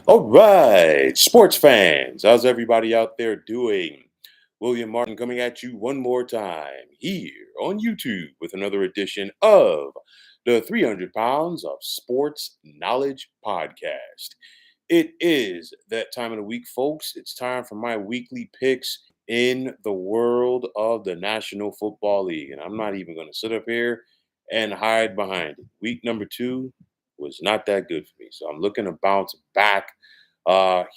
All right, sports fans, how's everybody out there doing? William Martin coming at you one more time here on YouTube with another edition of the 300 Pounds of Sports Knowledge Podcast. It is that time of the week, folks. It's time for my weekly picks in the world of the National Football League. And I'm not even going to sit up here and hide behind it. Week number two was not that good for me. So I'm looking to bounce back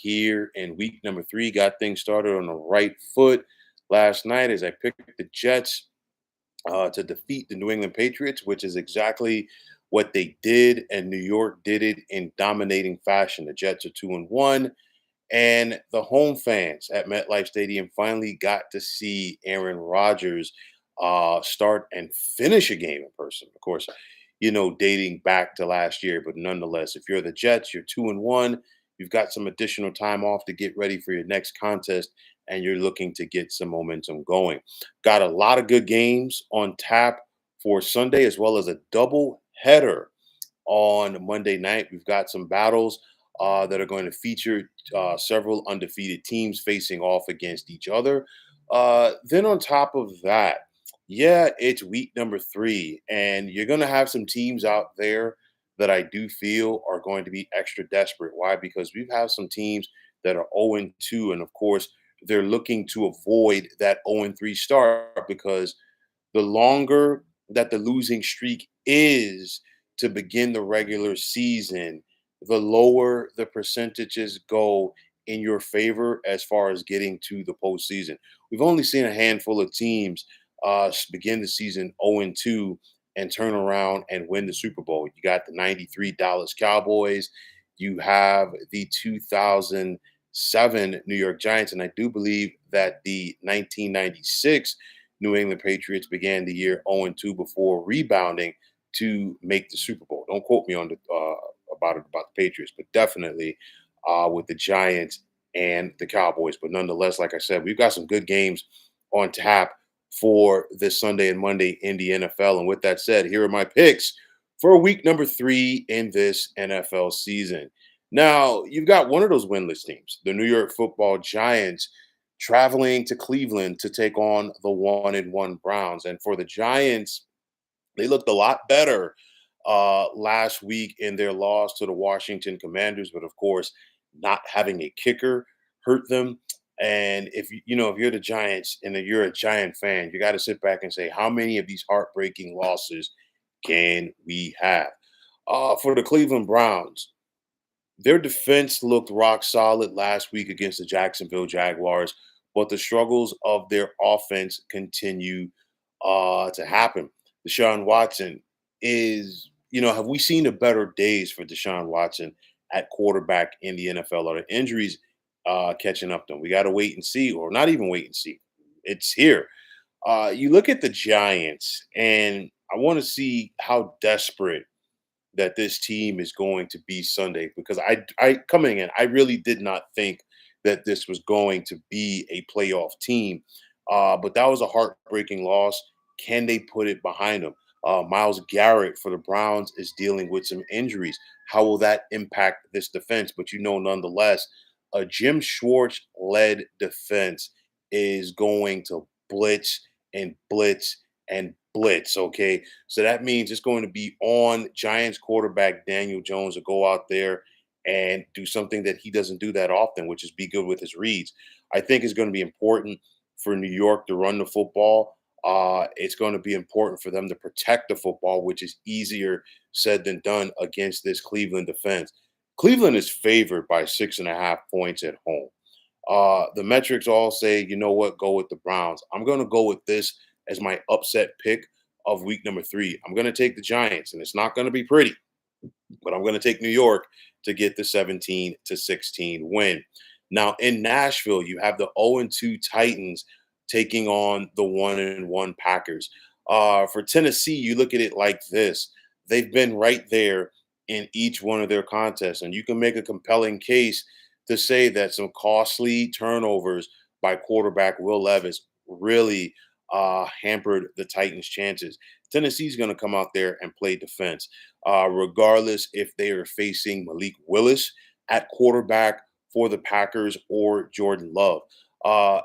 here in week number three. Got things started on the right foot last night as I picked the Jets to defeat the New England Patriots, which is exactly what they did. And New York did it in dominating fashion. The Jets are 2-1. And the home fans at MetLife Stadium finally got to see Aaron Rodgers start and finish a game in person. Of course, dating back to last year, but nonetheless, if you're the Jets, you're 2-1. You've got some additional time off to get ready for your next contest, and you're looking to get some momentum going. Got a lot of good games on tap for Sunday, as well as a double header on Monday night. We've got some battles that are going to feature several undefeated teams facing off against each other. Then on top of that, yeah, it's week number three, and you're going to have some teams out there that I do feel are going to be extra desperate. Why? Because we've had some teams that are 0-2, and of course, they're looking to avoid that 0-3 start because the longer that the losing streak is to begin the regular season, the lower the percentages go in your favor as far as getting to the postseason. We've only seen a handful of teams begin the season 0-2 and turn around and win the Super Bowl. You got the 93 Dallas Cowboys, you have the 2007 New York Giants, and I do believe that the 1996 New England Patriots began the year 0-2 before rebounding to make the Super Bowl. Don't quote me on about the Patriots, but definitely with the Giants and the Cowboys. But nonetheless, like I said, we've got some good games on tap for this Sunday and Monday in the NFL. And with that said, here are my picks for week number three in this NFL season. Now, you've got one of those winless teams, the New York Football Giants, traveling to Cleveland to take on the 1-1 Browns. And for the Giants, they looked a lot better last week in their loss to the Washington Commanders, but of course, not having a kicker hurt them. And if you're the Giants and you're a Giant fan, you got to sit back and say, how many of these heartbreaking losses can we have? For the Cleveland Browns, their defense looked rock solid last week against the Jacksonville Jaguars, but the struggles of their offense continue to happen. Deshaun Watson have we seen the better days for Deshaun Watson at quarterback in the NFL? Are the injuries catching up to him? We got to wait and see, or not even wait and see. It's here. You look at the Giants, and I want to see how desperate that this team is going to be Sunday because I coming in, I really did not think that this was going to be a playoff team. But that was a heartbreaking loss. Can they put it behind them? Miles Garrett for the Browns is dealing with some injuries. How will that impact this defense? But nonetheless, a Jim Schwartz led defense is going to blitz and blitz and blitz. Okay. So that means it's going to be on Giants quarterback Daniel Jones to go out there and do something that he doesn't do that often, which is be good with his reads. I think it's going to be important for New York to run the football. It's going to be important for them to protect the football, which is easier said than done against this Cleveland defense. Cleveland is favored by 6.5 points at home. The metrics all say, you know what, go with the Browns. I'm going to go with this as my upset pick of week number three. I'm going to take the Giants, and it's not going to be pretty, but I'm going to take New York to get the 17-16 win. Now in Nashville, you have the 0-2 Titans taking on the 1-1 Packers. For Tennessee, you look at it like this. They've been right there in each one of their contests, and you can make a compelling case to say that some costly turnovers by quarterback Will Levis really hampered the Titans' chances. Tennessee's going to come out there and play defense, regardless if they are facing Malik Willis at quarterback for the Packers or Jordan Love.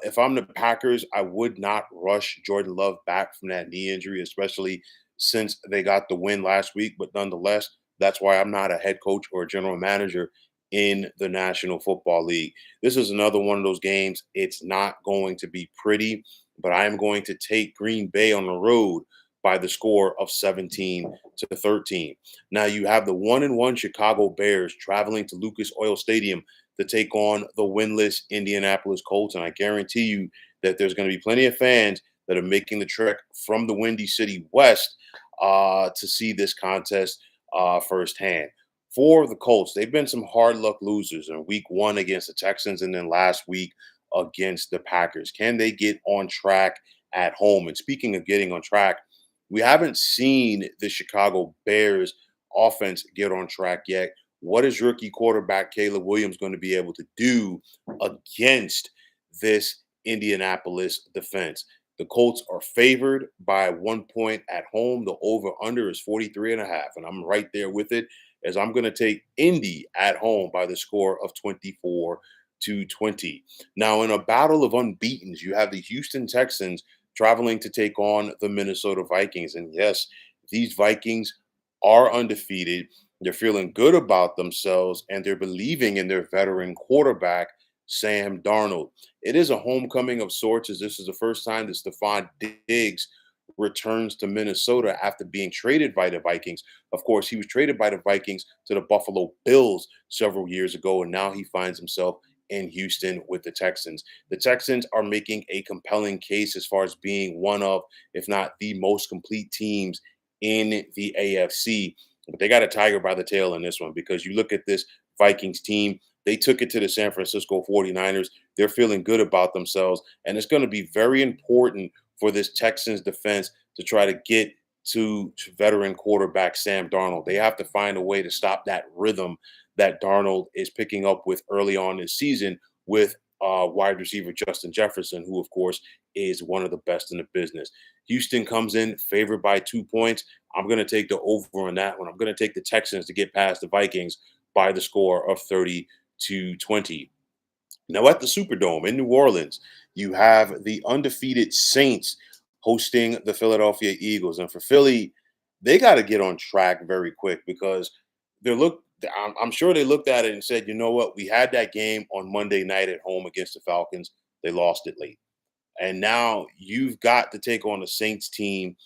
If I'm the Packers, I would not rush Jordan Love back from that knee injury, especially since they got the win last week. But nonetheless, that's why I'm not a head coach or a general manager in the National Football League. This is another one of those games. It's not going to be pretty, but I am going to take Green Bay on the road by the score of 17-13. Now you have the 1-1 Chicago Bears traveling to Lucas Oil Stadium to take on the winless Indianapolis Colts. And I guarantee you that there's going to be plenty of fans that are making the trek from the Windy City West to see this contest firsthand. For the Colts, they've been some hard luck losers in week one against the Texans and then last week against the Packers. Can they get on track at home? And speaking of getting on track, we haven't seen the Chicago Bears offense get on track yet. What is rookie quarterback Caleb Williams going to be able to do against this Indianapolis defense? The Colts are favored by 1 point at home. The over-under is 43.5, and I'm right there with it as I'm going to take Indy at home by the score of 24-20. Now, in a battle of unbeatens, you have the Houston Texans traveling to take on the Minnesota Vikings. And yes, these Vikings are undefeated. They're feeling good about themselves, and they're believing in their veteran quarterback, Sam Darnold. It is a homecoming of sorts, as this is the first time that Stefon Diggs returns to Minnesota after being traded by the Vikings. Of course, he was traded by the Vikings to the Buffalo Bills several years ago, and now he finds himself in Houston with the Texans. The Texans are making a compelling case as far as being one of, if not the most complete teams in the AFC. But they got a tiger by the tail in this one because you look at this Vikings team, they took it to the San Francisco 49ers. They're feeling good about themselves, and it's going to be very important for this Texans defense to try to get to veteran quarterback Sam Darnold. They have to find a way to stop that rhythm that Darnold is picking up with early on this season with wide receiver Justin Jefferson, who, of course, is one of the best in the business. Houston comes in favored by 2 points. I'm going to take the over on that one. I'm going to take the Texans to get past the Vikings by the score of 30-20. Now, at the Superdome in New Orleans, you have the undefeated Saints hosting the Philadelphia Eagles. And for Philly, they got to get on track very quick because I'm sure they looked at it and said, you know what, we had that game on Monday night at home against the Falcons. They lost it late. And now you've got to take on a Saints team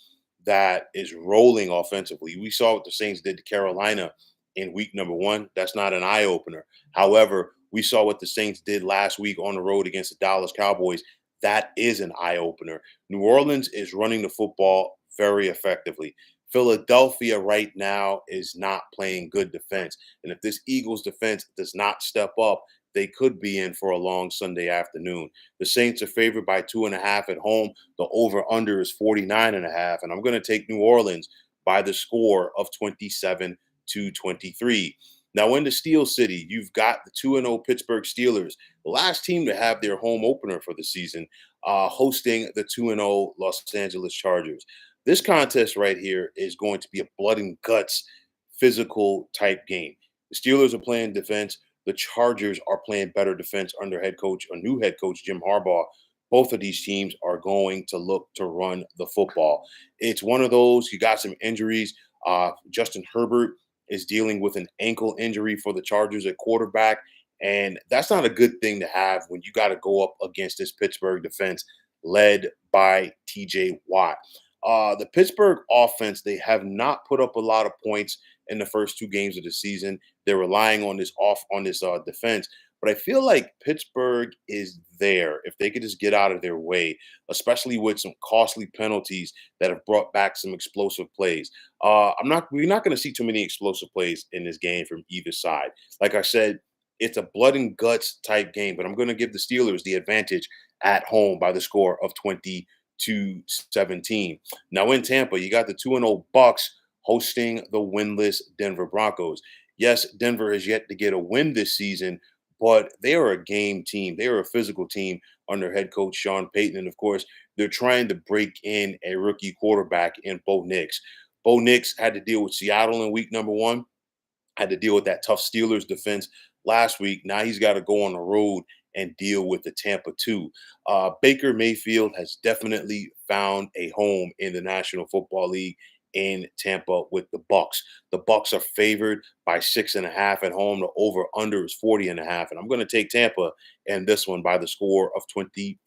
that is rolling offensively. We saw what the Saints did to Carolina in week number one. That's not an eye opener. However, we saw what the Saints did last week on the road against the Dallas Cowboys. That is an eye opener. New Orleans is running the football very effectively. Philadelphia right now is not playing good defense. And if this Eagles defense does not step up, they could be in for a long Sunday afternoon. The Saints are favored by 2.5 at home. The over-under is 49.5. And I'm going to take New Orleans by the score of 27-23. Now, in the Steel City, you've got the 2-0 Pittsburgh Steelers, the last team to have their home opener for the season, hosting the 2-0 Los Angeles Chargers. This contest right here is going to be a blood and guts physical type game. The Steelers are playing defense. The Chargers are playing better defense under new head coach Jim Harbaugh. Both of these teams are going to look to run the football. It's one of those, you got some injuries. Justin Herbert is dealing with an ankle injury for the Chargers at quarterback. And that's not a good thing to have when you got to go up against this Pittsburgh defense led by TJ Watt. The Pittsburgh offense, they have not put up a lot of points in the first two games of the season. They're relying on this defense. But I feel like Pittsburgh is there if they could just get out of their way, especially with some costly penalties that have brought back some explosive plays. We're not going to see too many explosive plays in this game from either side. Like I said, it's a blood and guts type game, but I'm going to give the Steelers the advantage at home by the score of 20-17. Now in Tampa, you got the 2-0 Bucks hosting the winless Denver Broncos. Yes, Denver has yet to get a win this season, but they are a game team. They are a physical team under head coach Sean Payton. And of course, they're trying to break in a rookie quarterback in Bo Nix. Bo Nix had to deal with Seattle in week number one, had to deal with that tough Steelers defense last week. Now he's got to go on the road and deal with the Tampa 2. Baker Mayfield has definitely found a home in the National Football League in Tampa with the Bucks. The Bucks are favored by 6.5 at home. The over under is 40.5. And I'm going to take Tampa and this one by the score of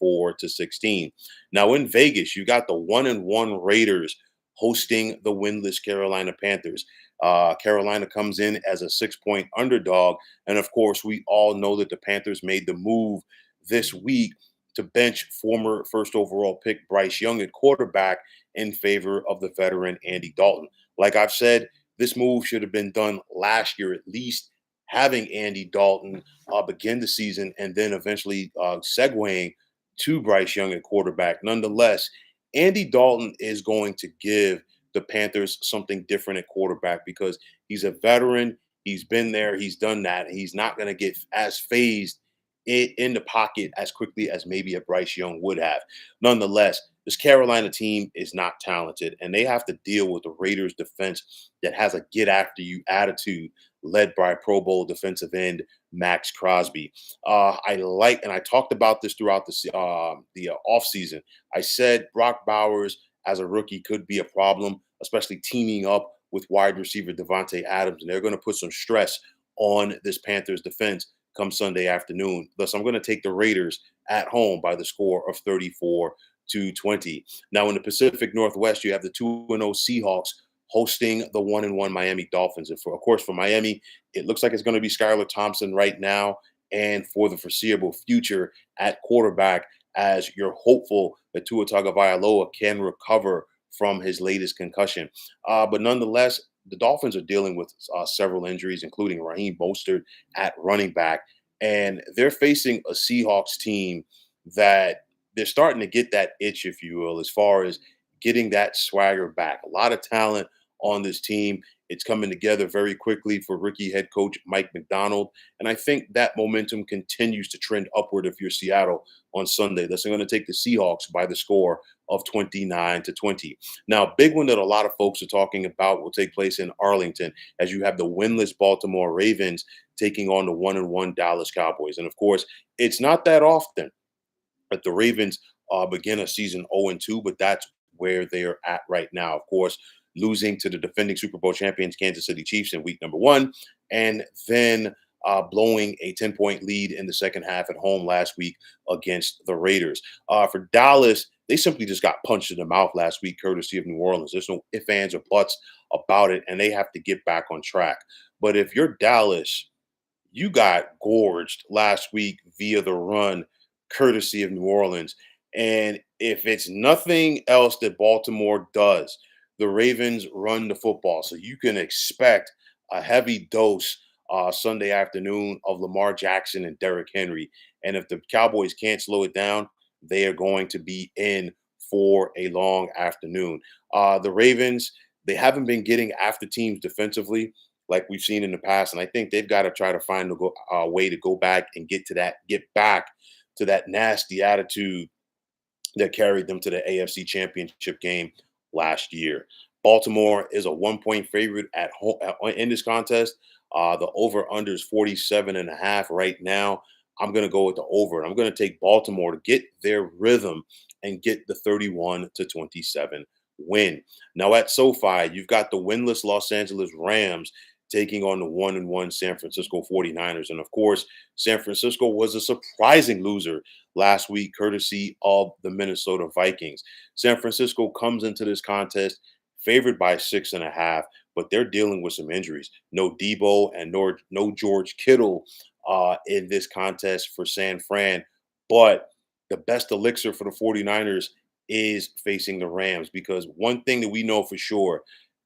24-16. Now in Vegas, you got the 1-1 Raiders hosting the winless Carolina Panthers. Carolina comes in as a 6-point underdog. And of course, we all know that the Panthers made the move this week to bench former first overall pick Bryce Young at quarterback in favor of the veteran Andy Dalton. Like I've said, this move should have been done last year at least, having Andy Dalton begin the season and then eventually segueing to Bryce Young at quarterback. Nonetheless, Andy Dalton is going to give the Panthers something different at quarterback because he's a veteran. He's been there. He's done that. He's not going to get as phased in the pocket as quickly as maybe a Bryce Young would have. Nonetheless, this Carolina team is not talented, and they have to deal with the Raiders defense that has a get after you attitude led by Pro Bowl defensive end Max Crosby. I talked about this throughout the offseason. I said Brock Bowers as a rookie could be a problem, especially teaming up with wide receiver Devontae Adams, and they're going to put some stress on this Panthers defense come Sunday afternoon. Thus, I'm going to take the Raiders at home by the score of 34-20. Now, in the Pacific Northwest, you have the 2-0 Seahawks hosting the 1-1 Miami Dolphins. And of course, for Miami, it looks like it's going to be Skylar Thompson right now and for the foreseeable future at quarterback, as you're hopeful that Tua Tagovailoa can recover from his latest concussion. But nonetheless, the Dolphins are dealing with several injuries, including Raheem Mostert at running back. And they're facing a Seahawks team that they're starting to get that itch, if you will, as far as getting that swagger back. A lot of talent on this team. It's coming together very quickly for rookie head coach Mike McDonald. And I think that momentum continues to trend upward if you're Seattle on Sunday. Thus, I'm going to take the Seahawks by the score of 29-20. Now, big one that a lot of folks are talking about will take place in Arlington as you have the winless Baltimore Ravens taking on the 1-1 Dallas Cowboys. And of course, it's not that often that the Ravens begin a season 0-2, but that's where they're at right now. Of course, losing to the defending Super Bowl champions Kansas City Chiefs in week number 1, and then blowing a 10-point lead in the second half at home last week against the Raiders. For Dallas, they simply just got punched in the mouth last week, courtesy of New Orleans. There's no ifs, ands, or buts about it, and they have to get back on track. But if you're Dallas, you got gorged last week via the run, courtesy of New Orleans. And if it's nothing else that Baltimore does, the Ravens run the football. So you can expect a heavy dose Sunday afternoon of Lamar Jackson and Derrick Henry. And if the Cowboys can't slow it down, they are going to be in for a long afternoon. The Ravens, they haven't been getting after teams defensively like we've seen in the past. And I think they've got to try to find a way to go back and get back to that nasty attitude that carried them to the AFC Championship game last year. Baltimore is a 1-point favorite at home in this contest. The over/under is 47.5 right now. I'm going to go with the over. I'm going to take Baltimore to get their rhythm and get the 31-27 win. Now at SoFi, you've got the winless Los Angeles Rams taking on the 1-1 San Francisco 49ers. And of course, San Francisco was a surprising loser last week, courtesy of the Minnesota Vikings. San Francisco comes into this contest favored by 6.5, but they're dealing with some injuries. No Debo and no George Kittle in this contest for San Fran. But the best elixir for the 49ers is facing the Rams, because one thing that we know for sure,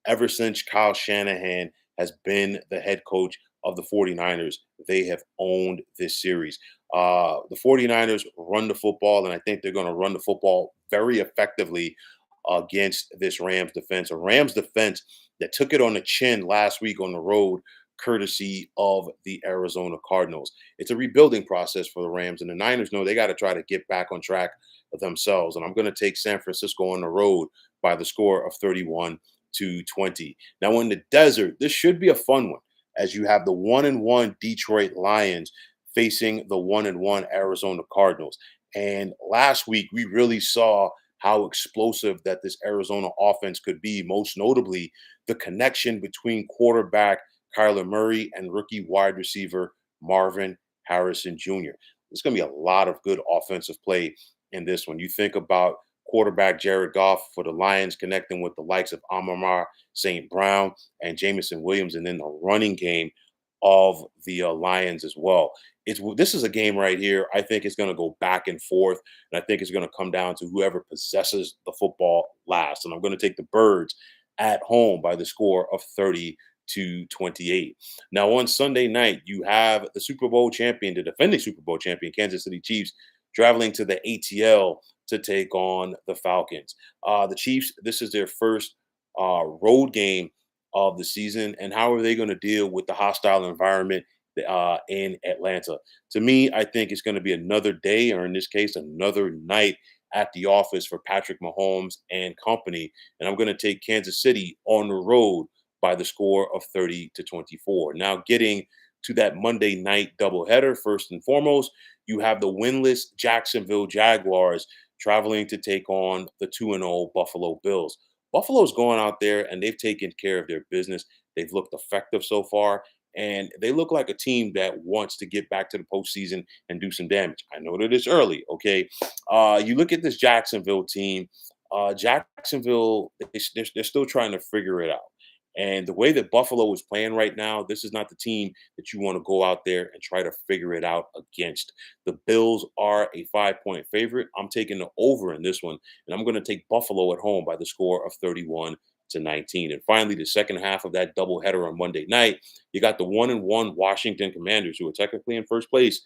ever since Kyle Shanahan has been the head coach of the 49ers, they have owned this series. The 49ers run the football, and I think they're going to run the football very effectively against this Rams defense. A Rams defense that took it on the chin last week on the road, courtesy of the Arizona Cardinals. It's a rebuilding process for the Rams, and the Niners know they got to try to get back on track themselves. And I'm going to take San Francisco on the road by the score of 31-20. Now, in the desert, this should be a fun one. as you have the 1-1 Detroit Lions facing the 1-1 Arizona Cardinals. And last week, we really saw how explosive that this Arizona offense could be, most notably the connection between quarterback Kyler Murray and rookie wide receiver Marvin Harrison Jr. There's going to be a lot of good offensive play in this one. You think about quarterback Jared Goff for the Lions connecting with the likes of Amon St. Brown and Jamison Williams, and then the running game of the Lions as well. This is a game right here. I think it's going to go back and forth, and I think it's going to come down to whoever possesses the football last. And I'm going to take the Birds at home by the score of 30-28. Now on Sunday night, you have the Super Bowl champion, the defending Super Bowl champion, Kansas City Chiefs, traveling to the ATL to take on the Falcons. The Chiefs, this is their first road game of the season, and how are they going to deal with the hostile environment in Atlanta? To me, I think it's going to be another day, or in this case, another night at the office for Patrick Mahomes and company. And I'm going to take Kansas City on the road by the score of 30-24. Now, getting to that Monday night doubleheader, first and foremost, you have the winless Jacksonville Jaguars traveling to take on the 2-0 Buffalo Bills. Buffalo's going out there and they've taken care of their business. They've looked effective so far, and they look like a team that wants to get back to the postseason and do some damage. I know that it's early, okay? You look at this Jacksonville team. Jacksonville, they're still trying to figure it out. And the way that Buffalo is playing right now, this is not the team that you want to go out there and try to figure it out against. The Bills are a 5-point favorite. I'm taking the over in this one, and I'm going to take Buffalo at home by the score of 31-19. And finally, the second half of that doubleheader on Monday night, you got the 1-1 Washington Commanders, who are technically in first place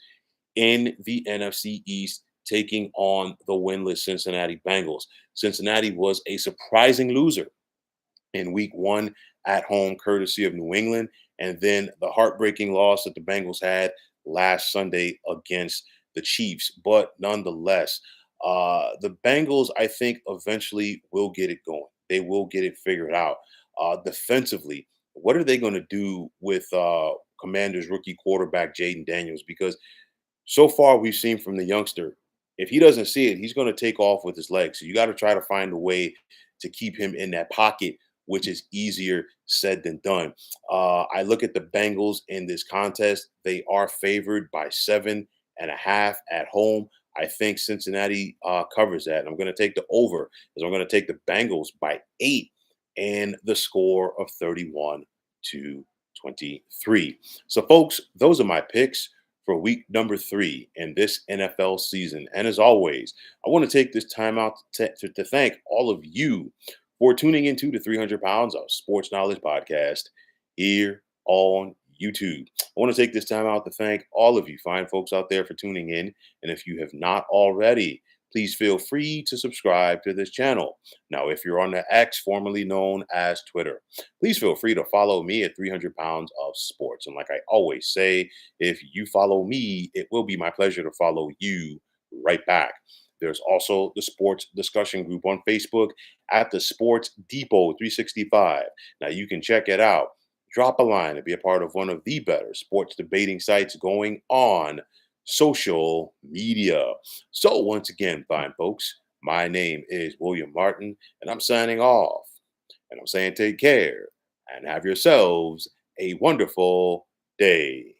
in the NFC East, taking on the winless Cincinnati Bengals. Cincinnati was a surprising loser in week one at home, courtesy of New England, and then the heartbreaking loss that the Bengals had last Sunday against the Chiefs. But nonetheless, the Bengals, I think, eventually will get it going. They will get it figured out. Defensively, what are they going to do with Commanders rookie quarterback Jaden Daniels? Because so far we've seen from the youngster, if he doesn't see it, he's going to take off with his legs. So you got to try to find a way to keep him in that pocket, which is easier said than done. I look at the Bengals in this contest. They are favored by 7.5 at home. I think Cincinnati covers that. And I'm going to take the over, because I'm going to take the Bengals by 8 and the score of 31-23. So, folks, those are my picks for week number 3 in this NFL season. And as always, I want to take this time out to thank all of you for tuning into the 300 Pounds of Sports Knowledge podcast here on YouTube. I want to take this time out to thank all of you fine folks out there for tuning in. And if you have not already, please feel free to subscribe to this channel. Now, if you're on the X, formerly known as Twitter, please feel free to follow me at 300 Pounds of Sports. And like I always say, if you follow me, it will be my pleasure to follow you right back. There's also the sports discussion group on Facebook at the Sports Depot 365. Now you can check it out. Drop a line and be a part of one of the better sports debating sites going on social media. So once again, fine folks, my name is William Martin, and I'm signing off. And I'm saying take care and have yourselves a wonderful day.